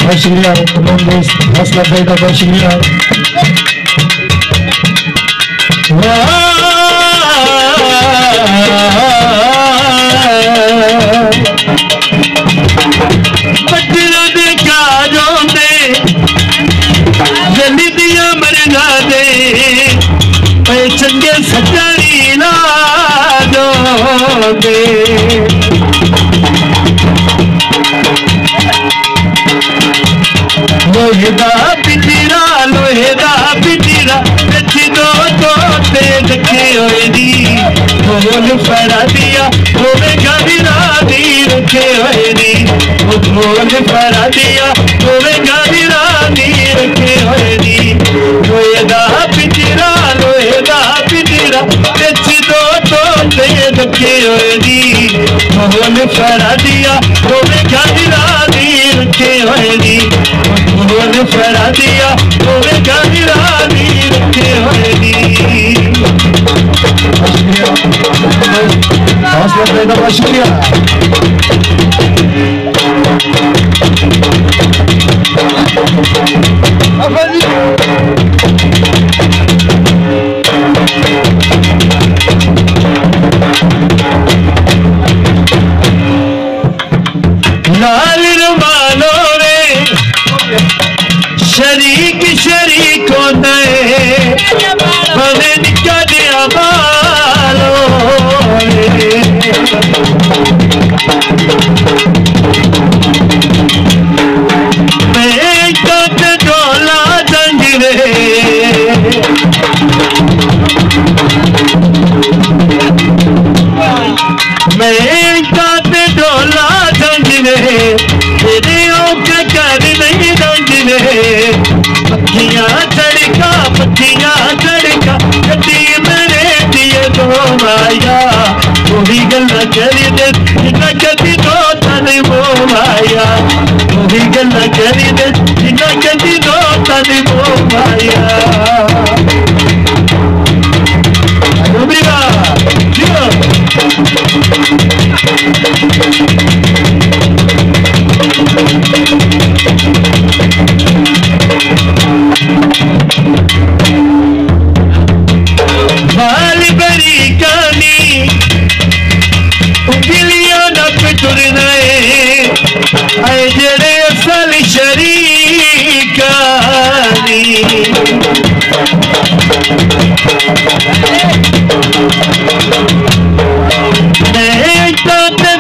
बहुत शुक्रिया तमाम दोस्त हौसला अफजाई का बहुत शुक्रिया। बच्चों दे काजों दे जली दिया मरना दे चंगे सजानी लाजों दे लोहे दा पिंजरा रखी दो ते रखे होए दी बोल फड़ा दिया होवे गादिरा दी रखे होए दी बोल फड़ा दिया होवे गादिरा दी रखे होए दी लोहे दा पिंजरा रखी दो ते रखे होए दी बोल फड़ा दिया होवे गादिरा दी रखे होए दी बोल फड़ा दिया होवे गादिरा दी रखे होए दी। हौसला अफजाई का बहुत शुक्रिया। लाल रुमालो रे शरीको नए हमें निका दिया बालो रे मैं कद डोला जंगरे मैं कद डोला जंगरे तेरे ओके कर नहीं रंगरे पत्तियां चढ़का कटी मेरे दिए दो माया वही गल्ला करी दे जिन्ना कदी दो तन वो माया वही गल्ला करी दे जिन्ना कदी दो तन वो माया। बाल बरी कानी उंगलियां नप तुरनाए आए जेड़े असल शरीकानी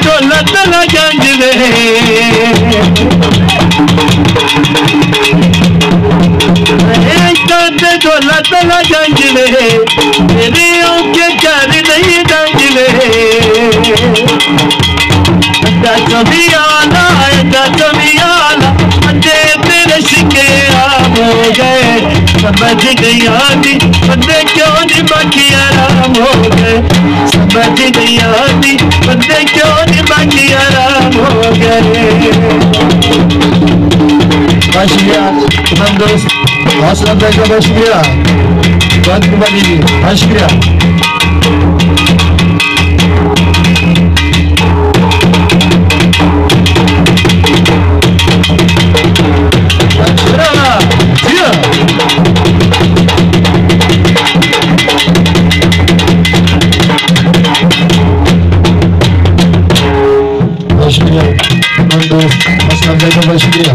दौलत गंज दौलत गंज मेरे के कर नहीं गंज कभी आना बंदे तेरे शिके आम हो गए समझ नहीं आती बंदे क्यों नहीं बाकी आराम हो गए समझ नहीं आती बंदे क्यों नहीं बाकी आराम हो गए। बहुत शुक्रिया तमाम दोस्त हौसला अफजाई का बहुत शुक्रिया। बहुत कुर्बानी जी बहुत शुक्रिया। बहुत शुक्रिया तमाम दोस्त हौसला अफजाई का बहुत शुक्रिया।